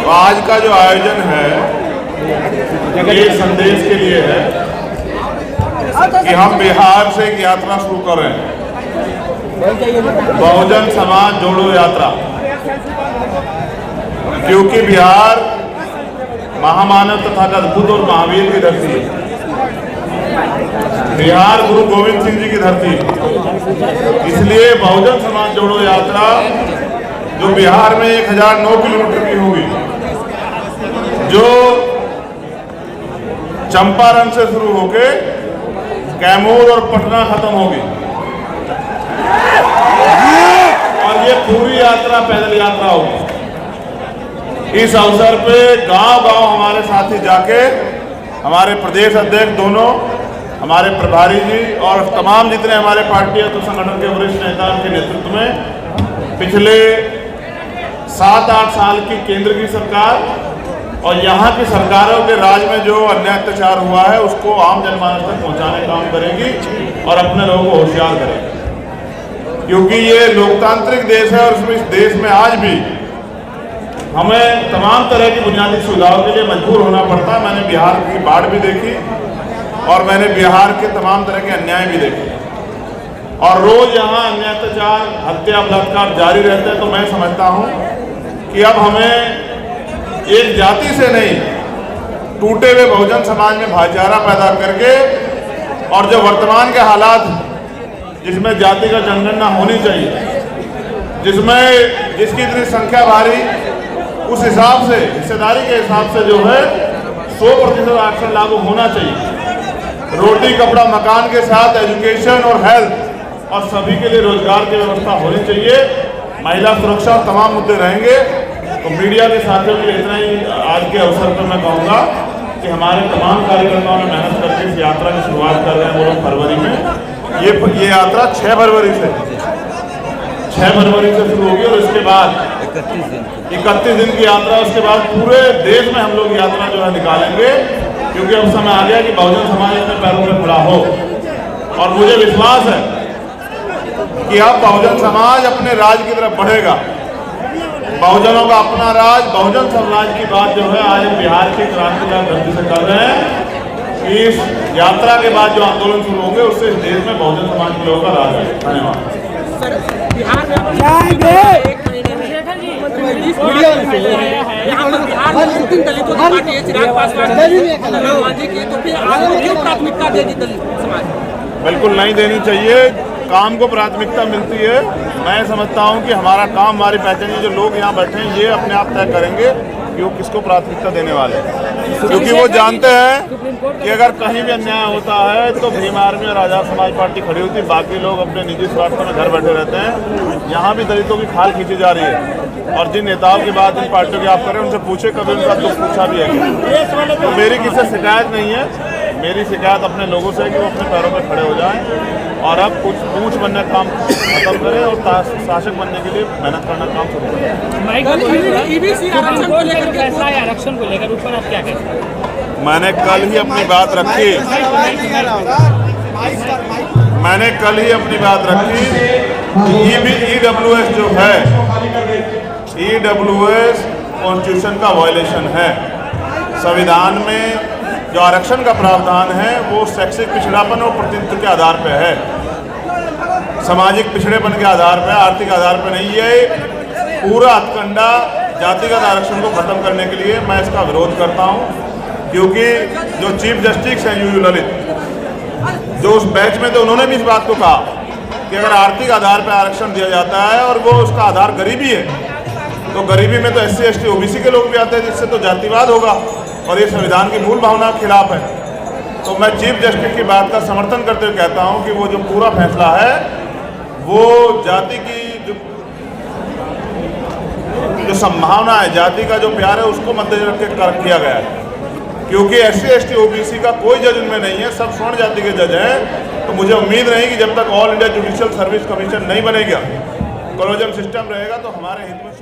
तो आज का जो आयोजन है ये संदेश के लिए है कि हम बिहार से एक यात्रा शुरू कर रहे हैं, बहुजन समाज जोड़ो यात्रा। क्योंकि बिहार महामानव तथा अद्भुत और महावीर की धरती है। बिहार गुरु गोविंद सिंह जी की धरती है। इसलिए बहुजन समाज जोड़ो यात्रा जो बिहार में 1009 किलोमीटर की होगी, जो चंपारण से शुरू होके कैमूर और पटना खत्म होगी, और ये पूरी यात्रा पैदल यात्रा होगी। इस अवसर पे गांव-गांव हमारे साथी जाके हमारे प्रदेश अध्यक्ष दोनों, हमारे प्रभारी जी और तमाम जितने हमारे पार्टी और संगठन के वरिष्ठ नेता के नेतृत्व में पिछले 7-8 साल की केंद्र की सरकार और यहाँ की सरकारों के राज में जो अन्याय अत्याचार हुआ है उसको आम जनमानस तक पहुँचाने का काम करेगी और अपने लोगों को होशियार करेगी। क्योंकि ये लोकतांत्रिक देश है और इस देश में आज भी हमें तमाम तरह की बुनियादी सुविधाओं के लिए मजबूर होना पड़ता है। मैंने बिहार की बाढ़ भी देखी और मैंने बिहार के तमाम तरह के अन्याय भी देखे, और रोज यहाँ अन्याय अत्याचार, हत्या, बलात्कार जारी रहते हैं। तो मैं समझता हूँ कि अब हमें एक जाति से नहीं, टूटे हुए बहुजन समाज में भाईचारा पैदा करके, और जो वर्तमान के हालात जिसमें जाति का जनगणना होनी चाहिए, जिसमें जिसकी इतनी संख्या भारी, उस हिसाब से हिस्सेदारी के हिसाब से जो है 100% आरक्षण लागू होना चाहिए। रोटी कपड़ा मकान के साथ एजुकेशन और हेल्थ और सभी के लिए रोजगार की व्यवस्था होनी चाहिए। महिला सुरक्षा और तमाम मुद्दे रहेंगे। तो मीडिया के साथियों के लिए इतना ही आज के अवसर पर मैं कहूँगा कि हमारे तमाम कार्यकर्ताओं ने मेहनत करके इस यात्रा की शुरुआत कर रहे हैं वो लोग फरवरी में। ये यात्रा 6 फरवरी से शुरू होगी और इसके बाद 31 दिन की यात्रा, उसके बाद पूरे देश में हम लोग यात्रा जो है निकालेंगे। क्योंकि अब समय आ गया कि बहुजन समाज अपने पैरों पर खड़ा हो, और मुझे विश्वास है कि अब बहुजन समाज अपने राज की तरफ बढ़ेगा। बहुजनों का अपना राज, बहुजन समाज की बात जो है आज हम बिहार की क्रांति का धरती से कर रहे हैं। इस यात्रा के बाद जो आंदोलन शुरू होंगे उससे इस देश में बहुजन समाज के लोगों का राज है। धन्यवाद। बिहार में दलितों की पार्टी है, चिराग पासवान की, तो फिर आपको क्यों प्राथमिकता देगी दलित समाज? बिल्कुल नहीं देनी चाहिए। काम को प्राथमिकता मिलती है। मैं समझता हूं कि हमारा काम, हमारी पहचान, जो लोग यहाँ बैठे हैं ये अपने आप तय करेंगे कि वो किसको प्राथमिकता देने वाले हैं। क्योंकि वो जानते हैं कि अगर कहीं भी अन्याय होता है तो भीम आर्मी और आजाद समाज पार्टी खड़ी होती है, बाकी लोग अपने निजी स्वार्थों में घर बैठे रहते हैं। यहाँ भी दलितों की खाल खींची जा रही है, और जिन नेताओं की बात इन पार्टियों की आप करें उनसे पूछे कभी उनका दुख पूछा भी है। तो मेरी किसी शिकायत नहीं है। मेरी शिकायत अपने लोगों से है कि वो अपने पैरों पर खड़े हो जाएं और अब कुछ पूछ बनने का काम खत्म करें और शासक बनने के लिए मेहनत करना काम शुरू करें। आरक्षण को लेकर ऊपर आप क्या कहते हैं? मैंने कल ही अपनी बात रखी EWS जो है, EWS कॉन्स्टिट्यूशन का वायलेशन है। संविधान में जो आरक्षण का प्रावधान है वो शैक्षिक पिछड़ापन और प्रतिनिधित्व के आधार पर है, सामाजिक पिछड़ेपन के आधार पर, आर्थिक आधार पर नहीं है। पूरा हथकंडा जातिगत आरक्षण को खत्म करने के लिए मैं इसका विरोध करता हूं। क्योंकि जो चीफ जस्टिस हैं यूयू ललित, जो उस बैच में थे, उन्होंने भी इस बात को कहा कि अगर आर्थिक आधार पर आरक्षण दिया जाता है और वो उसका आधार गरीबी है, तो गरीबी में तो SC, ST, OBC के लोग भी आते हैं, जिससे तो जातिवाद होगा और ये संविधान की मूल भावना के खिलाफ है। तो मैं चीफ जस्टिस की बात का समर्थन करते हुए कहता हूं कि वो जो पूरा फैसला है वो जाति की जो संभावना है, जाति का जो प्यार है, उसको मद्देनजर रख के किया गया है। क्योंकि SC, ST, OBC का कोई जज उनमें नहीं है, सब स्वर्ण जाति के जज हैं। तो मुझे उम्मीद नहीं कि जब तक all India judicial service commission नहीं बनेगा, कोलोजियम सिस्टम रहेगा, तो हमारे हित में